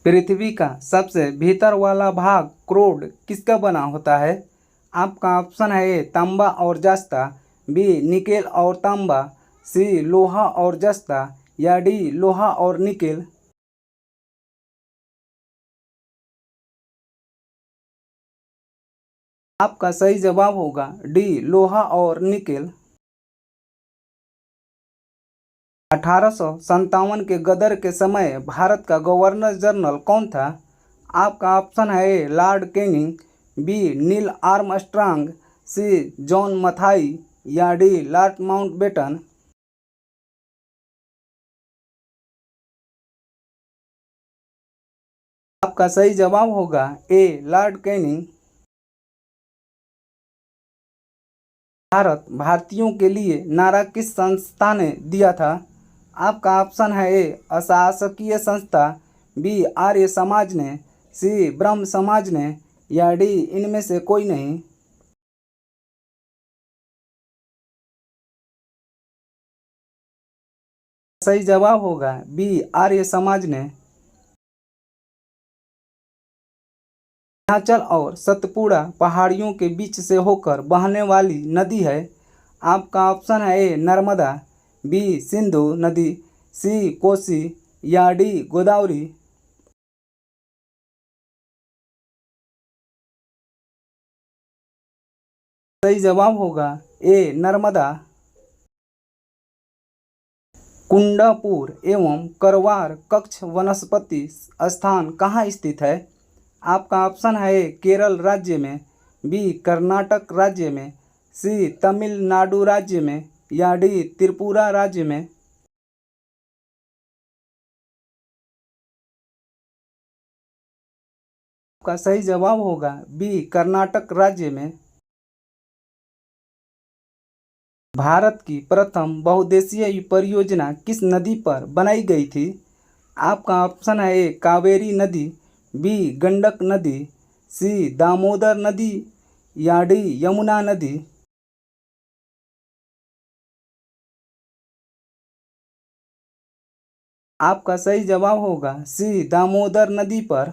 पृथ्वी का सबसे भीतर वाला भाग क्रोड किसका बना होता है? आपका ऑप्शन है ए तांबा और जस्ता, बी निकेल और तांबा, सी लोहा और जस्ता या डी लोहा और निकेल। आपका सही जवाब होगा डी लोहा और निकेल। 1857 के गदर के समय भारत का गवर्नर जनरल कौन था? आपका ऑप्शन है A Lord Canning, B Neil Armstrong, C John Mathai या डी लॉर्ड माउंटबेटन। आपका सही जवाब होगा ए लॉर्ड कैनिंग। भारतीयों के लिए नारा किस संस्था ने दिया था? आपका ऑप्शन है ए अशासकीय संस्था, बी आर्य समाज ने, सी ब्रह्म समाज ने या डी इनमें से कोई नहीं। सही जवाब होगा बी आर्य समाज ने। हिमाचल और सतपुड़ा पहाड़ियों के बीच से होकर बहने वाली नदी है। आपका ऑप्शन है ए नर्मदा, बी सिंधु नदी, सी कोसी या डी गोदावरी। सही जवाब होगा ए नर्मदा। कुंडापुर एवं करवार कच्छ वनस्पति स्थान कहाँ स्थित है? आपका ऑप्शन है ए केरल राज्य में, बी कर्नाटक राज्य में, सी तमिलनाडु राज्य में या डी त्रिपुरा राज्य में। आपका सही जवाब होगा बी कर्नाटक राज्य में। भारत की प्रथम बहुउद्देशीय परियोजना किस नदी पर बनाई गई थी? आपका ऑप्शन है ए कावेरी नदी, बी गंडक नदी, सी दामोदर नदी या डी यमुना नदी। आपका सही जवाब होगा सी दामोदर नदी पर।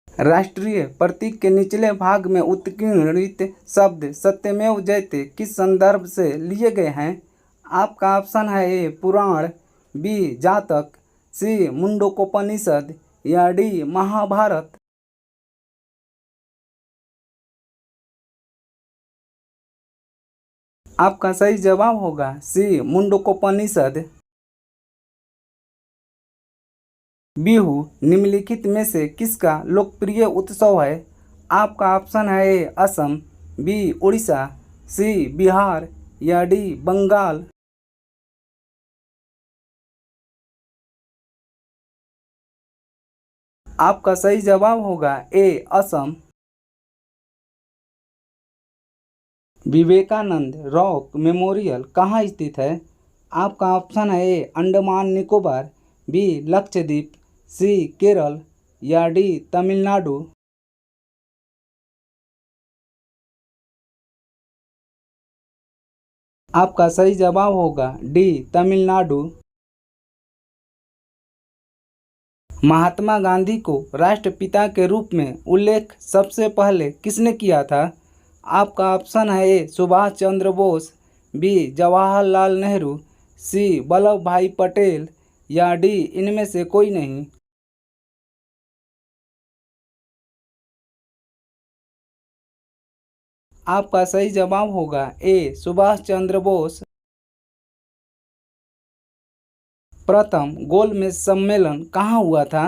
राष्ट्रीय प्रतीक के निचले भाग में उत्कीर्णित शब्द सत्यमेव जयते किस संदर्भ से लिए गए हैं? आपका ऑप्शन है ए पुराण, बी जातक, सी मुंडकोपनिषद या डी महाभारत। आपका सही जवाब होगा सी मुंडकोपनिषद। बिहू निम्नलिखित में से किसका लोकप्रिय उत्सव है? आपका ऑप्शन है ए असम, बी उड़ीसा, सी बिहार या डी बंगाल। आपका सही जवाब होगा ए असम। विवेकानंद रॉक मेमोरियल कहाँ स्थित है? आपका ऑप्शन है ए अंडमान निकोबार, बी लक्षद्वीप, सी केरल या डी तमिलनाडु। आपका सही जवाब होगा डी तमिलनाडु। महात्मा गांधी को राष्ट्रपिता के रूप में उल्लेख सबसे पहले किसने किया था? आपका ऑप्शन है ए सुभाष चंद्र बोस, बी जवाहरलाल नेहरू, सी वल्लभ भाई पटेल या डी इनमें से कोई नहीं। आपका सही जवाब होगा ए सुभाष चंद्र बोस। प्रथम गोलमेज सम्मेलन कहाँ हुआ था?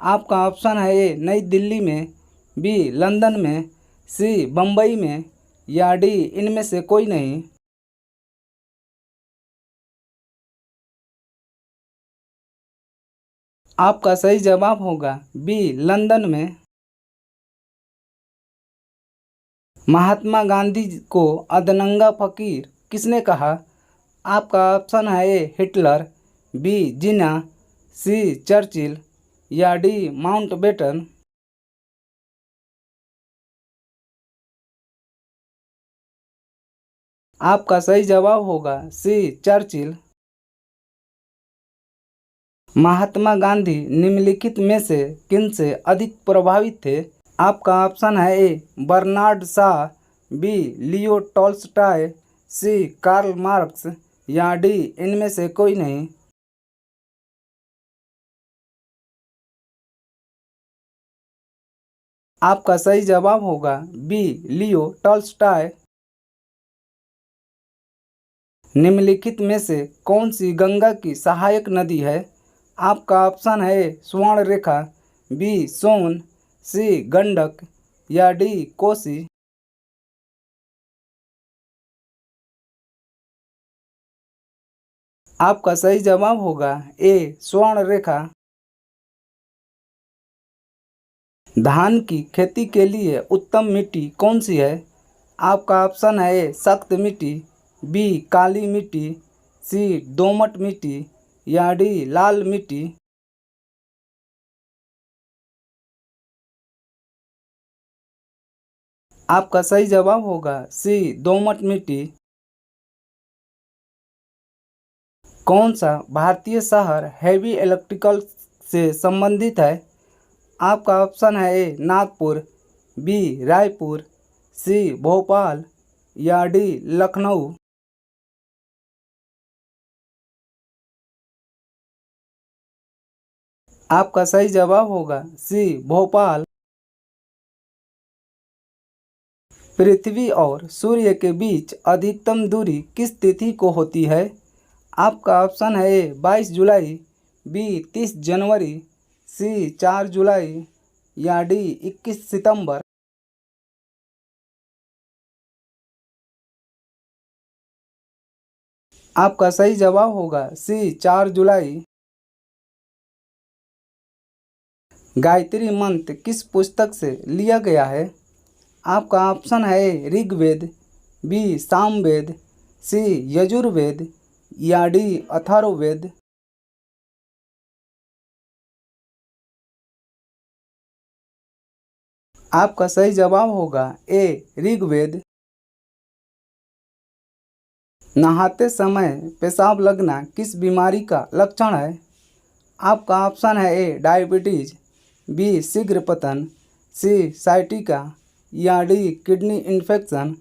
आपका ऑप्शन है ए नई दिल्ली में, बी लंदन में, सी बम्बई में या डी इनमें से कोई नहीं। आपका सही जवाब होगा बी लंदन में। महात्मा गांधी को अधनंगा फकीर किसने कहा? आपका ऑप्शन है A Hitler, B Jinnah, C Churchill या डी माउंटबेटन। आपका सही जवाब होगा सी चर्चिल। महात्मा गांधी निम्नलिखित में से किन से अधिक प्रभावित थे? आपका ऑप्शन है A Bernard Shaw, B Leo Tolstoy, C Karl Marx या डी इनमें से कोई नहीं। आपका सही जवाब होगा बी लियो टॉल्स्टॉय। निम्नलिखित में से कौन सी गंगा की सहायक नदी है? आपका ऑप्शन है ए स्वर्ण रेखा, बी सोन, सी गंडक या डी कोसी। आपका सही जवाब होगा ए स्वर्ण रेखा। धान की खेती के लिए उत्तम मिट्टी कौन सी है? आपका ऑप्शन है ए सख्त मिट्टी, बी काली मिट्टी, सी दोमट मिट्टी या डी लाल मिट्टी। आपका सही जवाब होगा सी दोमट मिट्टी। कौन सा भारतीय शहर हैवी इलेक्ट्रिकल से संबंधित है? आपका ऑप्शन है ए नागपुर, बी रायपुर, सी भोपाल या डी लखनऊ। आपका सही जवाब होगा सी भोपाल। पृथ्वी और सूर्य के बीच अधिकतम दूरी किस तिथि को होती है? आपका ऑप्शन है ए 22 जुलाई, बी 30 जनवरी, सी 4 जुलाई या डी 21 सितंबर। आपका सही जवाब होगा सी 4 जुलाई। गायत्री मंत्र किस पुस्तक से लिया गया है? आपका ऑप्शन है ए ऋग्वेद, बी सामवेद, सी यजुर्वेद या डी अथर्ववेद। आपका सही जवाब होगा ए ऋग्वेद। नहाते समय पेशाब लगना किस बीमारी का लक्षण है? आपका ऑप्शन है ए डायबिटीज, बी शीघ्र पतन, सी साइटिका या डी किडनी इन्फेक्शन।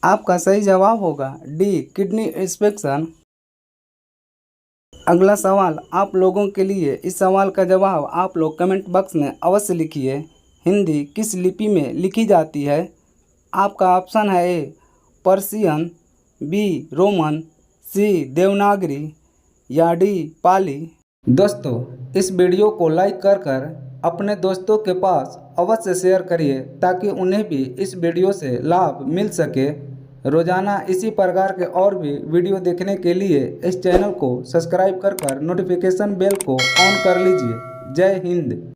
आपका सही जवाब होगा डी किडनी इन्फेक्शन। अगला सवाल आप लोगों के लिए, इस सवाल का जवाब आप लोग कमेंट बॉक्स में अवश्य लिखिए। हिंदी किस लिपि में लिखी जाती है? आपका ऑप्शन है ए पर्शियन, बी रोमन, सी देवनागरी या डी पाली। दोस्तों, इस वीडियो को लाइक कर अपने दोस्तों के पास अवश्य शेयर करिए ताकि उन्हें भी इस वीडियो से लाभ मिल सके। रोजाना इसी प्रकार के और भी वीडियो देखने के लिए इस चैनल को सब्सक्राइब कर नोटिफिकेशन बेल को ऑन कर लीजिए। जय हिंद।